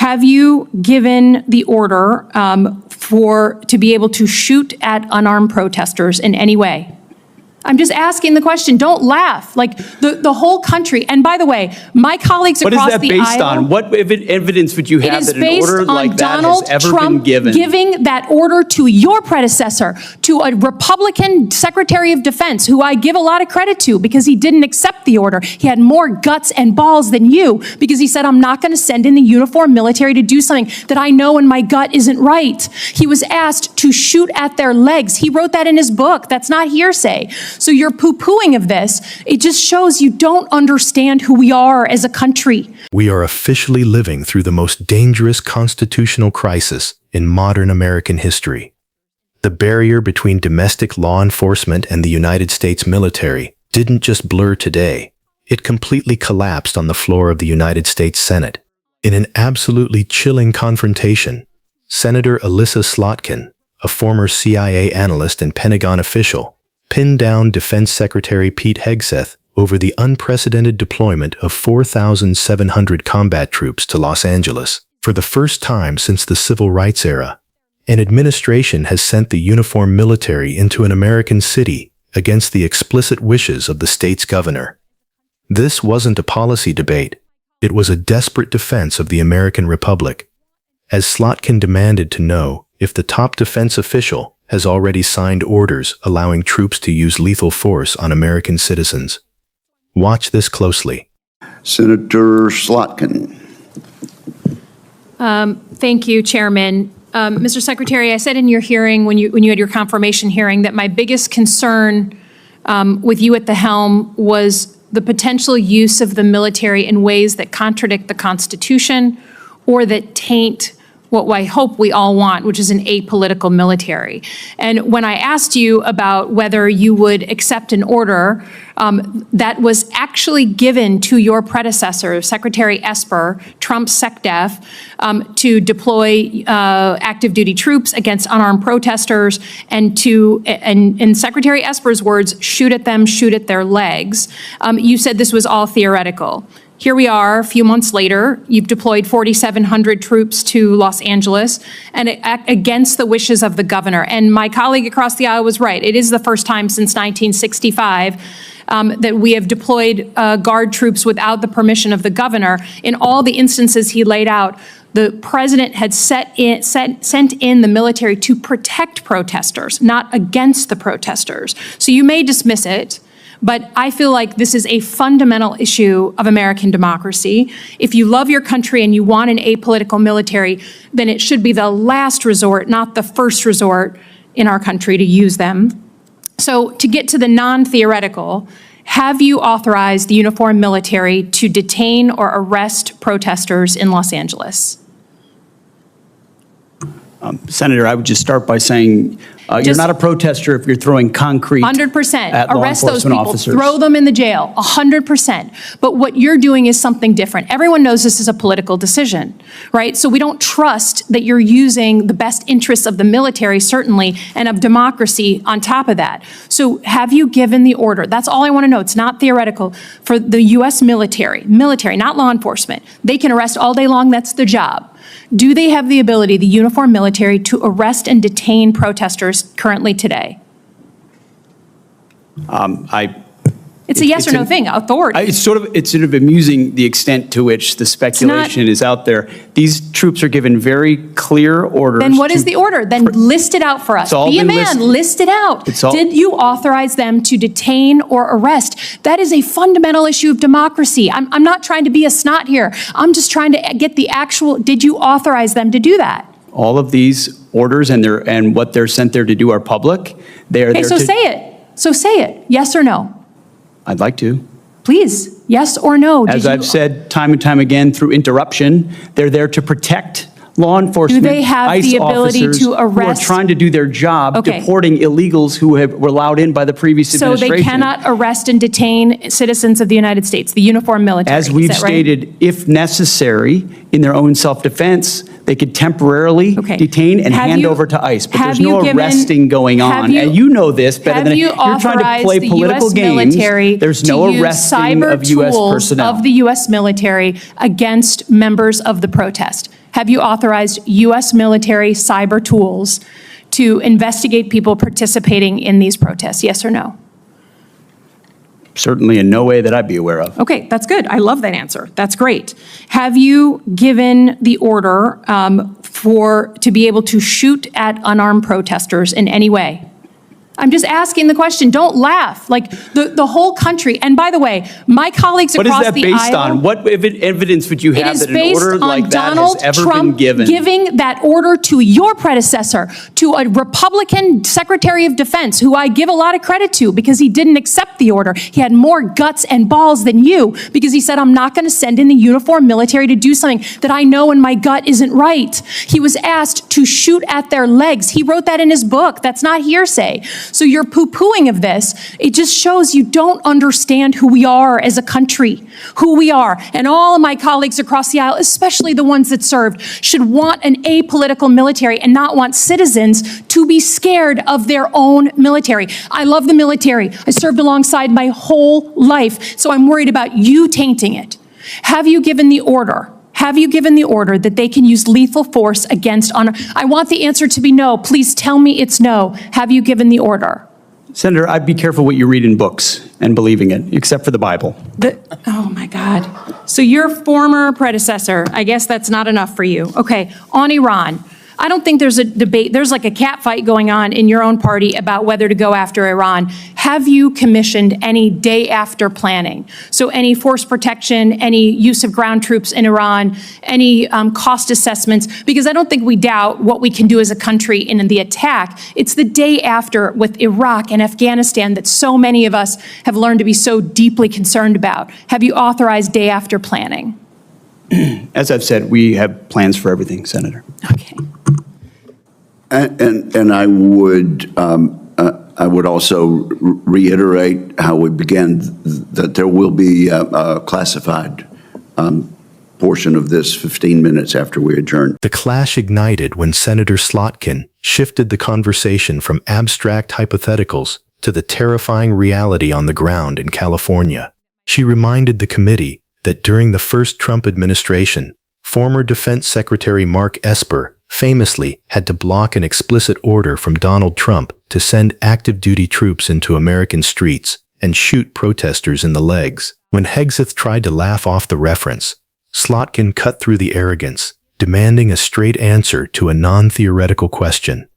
have you given the order to be able to shoot at unarmed protesters in any way? I'm just asking the question. Don't laugh. Like the whole country. And by the way, my colleagues across the aisle. What is that based on? What evidence would you have that an order like that Donald has ever Trump been given? Giving that order to your predecessor, to a Republican Secretary of Defense, who I give a lot of credit to because he didn't accept the order. He had more guts and balls than you because he said, I'm not going to send in the uniformed military to do something that I know in my gut isn't right. He was asked to shoot at their legs. He wrote that in his book. That's not hearsay. So your poo-pooing of this, it just shows you don't understand who we are as a country. We are officially living through the most dangerous constitutional crisis in modern American history. The barrier between domestic law enforcement and the United States military didn't just blur today. It completely collapsed on the floor of the United States Senate. In an absolutely chilling confrontation, Senator Elissa Slotkin, a former CIA analyst and Pentagon official, pinned down Defense Secretary Pete Hegseth over the unprecedented deployment of 4,700 combat troops to Los Angeles. For the first time since the civil rights era, an administration has sent the uniformed military into an American city against the explicit wishes of the state's governor. This wasn't a policy debate. It was a desperate defense of the American Republic, as Slotkin demanded to know if the top defense official has already signed orders allowing troops to use lethal force on American citizens. Watch this closely. Senator Slotkin. Thank you, Chairman. Mr. Secretary, I said in your hearing, when you had your confirmation hearing, that my biggest concern with you at the helm was the potential use of the military in ways that contradict the Constitution or that taint what I hope we all want, which is an apolitical military. And when I asked you about whether you would accept an order that was actually given to your predecessor, Secretary Esper, Trump's SecDef, to deploy active duty troops against unarmed protesters and to, in Secretary Esper's words, shoot at them, shoot at their legs, you said this was all theoretical. Here we are, a few months later, you've deployed 4,700 troops to Los Angeles and against the wishes of the governor. And my colleague across the aisle was right. It is the first time since 1965 that we have deployed Guard troops without the permission of the governor. In all the instances he laid out, the president had sent in the military to protect protesters, not against the protesters. So you may dismiss it, but I feel like this is a fundamental issue of American democracy. If you love your country and you want an apolitical military, then it should be the last resort, not the first resort in our country to use them. So to get to the non-theoretical, have you authorized the uniformed military to detain or arrest protesters in Los Angeles? Senator, I would just start by saying you're not a protester if you're throwing concrete 100%. at law Arrest those enforcement people. officers. Throw them in the jail. 100%. But what you're doing is something different. Everyone knows this is a political decision, right? So we don't trust that you're using the best interests of the military, certainly, and of democracy on top of that. So have you given the order? That's all I want to know. It's not theoretical. For the U.S. military, not law enforcement. They can arrest all day long. That's their job. Do they have the ability, the uniformed military, to arrest and detain protesters currently today? It's a yes or no thing, authority. It's sort of amusing the extent to which the speculation is out there. These troops are given very clear orders. Then what is the order? Then list it out for us. Be a man, list it out. Did you authorize them to detain or arrest? That is a fundamental issue of democracy. I'm not trying to be a snot here. I'm just trying to get the actual, did you authorize them to do that? All of these orders and what they're sent there to do are public. They are there so say it. So say it. Yes or no? I'd like to. Please, yes or no? As I've said time and time again through interruption, they're there to protect law enforcement, do they have ICE the ability to arrest? who are trying to do their job, deporting illegals who were allowed in by the previous administration. So they cannot arrest and detain citizens of the United States, the uniformed military. As we've stated, if necessary, in their own self-defense, They could temporarily Okay. detain and Have hand you- over to ICE, but have there's you no given- arresting going have on. you- And you know this better Have than you you're trying to authorized play the political U.S. games. military There's to no use arresting cyber of U.S. tools personnel. of the U.S. military against members of the protest? Have you authorized U.S. military cyber tools to investigate people participating in these protests? Yes or no? Certainly in no way that I'd be aware of. Okay, that's good. I love that answer. That's great. Have you given the order to be able to shoot at unarmed protesters in any way? I'm just asking the question. Don't laugh. Like the whole country. And by the way, my colleagues What is across that the based aisle. on? What evidence would you It have is that an based order on like that Donald has ever Trump been given? giving that order to your predecessor, to a Republican Secretary of Defense, who I give a lot of credit to because he didn't accept the order. He had more guts and balls than you because he said, I'm not going to send in the uniformed military to do something that I know in my gut isn't right. He was asked to shoot at their legs. He wrote that in his book. That's not hearsay. So you're poo-pooing of this. It just shows you don't understand who we are as a country, who we are. And all of my colleagues across the aisle, especially the ones that served, should want an apolitical military and not want citizens to be scared of their own military. I love the military. I served alongside my whole life, so I'm worried about you tainting it. Have you given the order? Have you given the order that they can use lethal force against I want the answer to be no. Please tell me it's no. Have you given the order? Senator, I'd be careful what you read in books and believing it, except for the Bible. Oh my God. So your former predecessor, I guess that's not enough for you. Okay, on Iran. I don't think there's a debate. There's like a cat fight going on in your own party about whether to go after Iran. Have you commissioned any day after planning? So any force protection, any use of ground troops in Iran, any cost assessments? Because I don't think we doubt what we can do as a country in the attack. It's the day after with Iraq and Afghanistan that so many of us have learned to be so deeply concerned about. Have you authorized day after planning? As I've said, we have plans for everything, Senator. Okay. And I would also reiterate how we began, that there will be a classified portion of this 15 minutes after we adjourn. The clash ignited when Senator Slotkin shifted the conversation from abstract hypotheticals to the terrifying reality on the ground in California. She reminded the committee that during the first Trump administration, former Defense Secretary Mark Esper famously had to block an explicit order from Donald Trump to send active duty troops into American streets and shoot protesters in the legs. When Hegseth tried to laugh off the reference, Slotkin cut through the arrogance, demanding a straight answer to a non-theoretical question.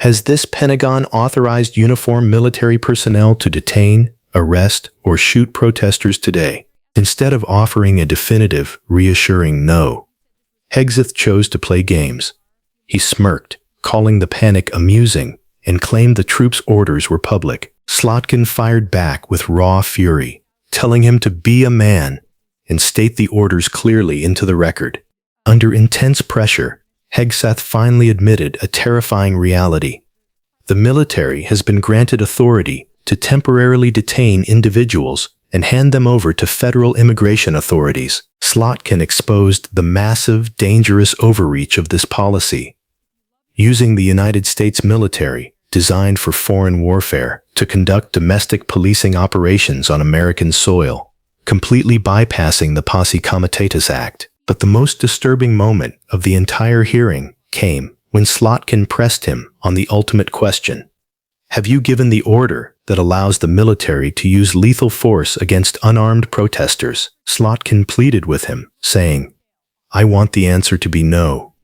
Has this Pentagon authorized uniformed military personnel to detain, arrest, or shoot protesters today? Instead of offering a definitive, reassuring no, Hegseth chose to play games. He smirked, calling the panic amusing, and claimed the troops' orders were public. Slotkin fired back with raw fury, telling him to be a man and state the orders clearly into the record. Under intense pressure, Hegseth finally admitted a terrifying reality. The military has been granted authority to temporarily detain individuals and hand them over to federal immigration authorities. Slotkin exposed the massive, dangerous overreach of this policy. Using the United States military, designed for foreign warfare, to conduct domestic policing operations on American soil, completely bypassing the Posse Comitatus Act. But the most disturbing moment of the entire hearing came when Slotkin pressed him on the ultimate question. Have you given the order that allows the military to use lethal force against unarmed protesters? Slotkin pleaded with him, saying, I want the answer to be no.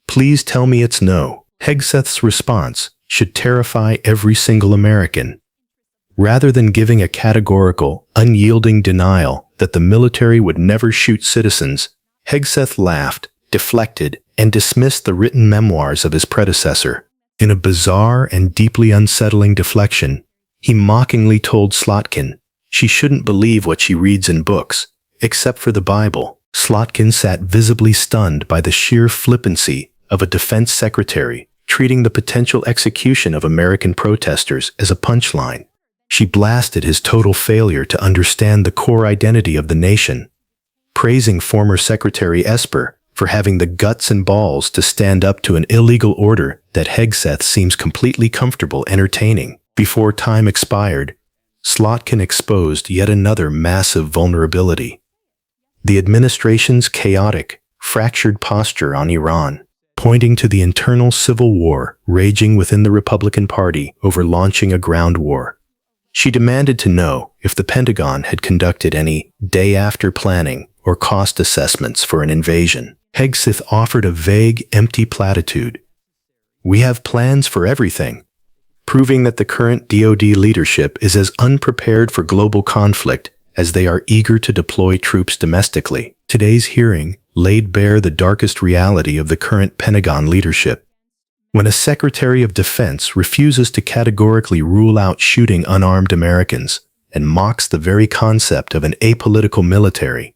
Please tell me it's no. Hegseth's response should terrify every single American. Rather than giving a categorical, unyielding denial that the military would never shoot citizens, Hegseth laughed, deflected, and dismissed the written memoirs of his predecessor. In a bizarre and deeply unsettling deflection, he mockingly told Slotkin she shouldn't believe what she reads in books, except for the Bible. Slotkin sat visibly stunned by the sheer flippancy of a defense secretary treating the potential execution of American protesters as a punchline. She blasted his total failure to understand the core identity of the nation, praising former Secretary Esper for having the guts and balls to stand up to an illegal order that Hegseth seems completely comfortable entertaining. Before time expired, Slotkin exposed yet another massive vulnerability: the administration's chaotic, fractured posture on Iran, pointing to the internal civil war raging within the Republican Party over launching a ground war. She demanded to know if the Pentagon had conducted any day-after planning or cost assessments for an invasion. Hegseth offered a vague, empty platitude: "We have plans for everything," proving that the current DoD leadership is as unprepared for global conflict as they are eager to deploy troops domestically. Today's hearing laid bare the darkest reality of the current Pentagon leadership. When a Secretary of Defense refuses to categorically rule out shooting unarmed Americans and mocks the very concept of an apolitical military,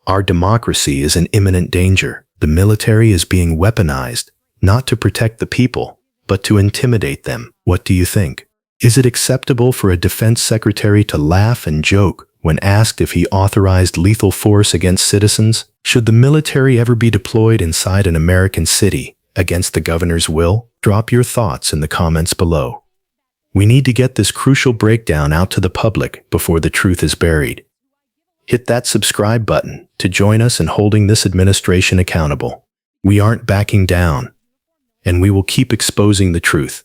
our democracy is in imminent danger. The military is being weaponized, not to protect the people, but to intimidate them. What do you think? Is it acceptable for a defense secretary to laugh and joke when asked if he authorized lethal force against citizens? Should the military ever be deployed inside an American city against the governor's will? Drop your thoughts in the comments below. We need to get this crucial breakdown out to the public before the truth is buried. Hit that subscribe button to join us in holding this administration accountable. We aren't backing down, and we will keep exposing the truth.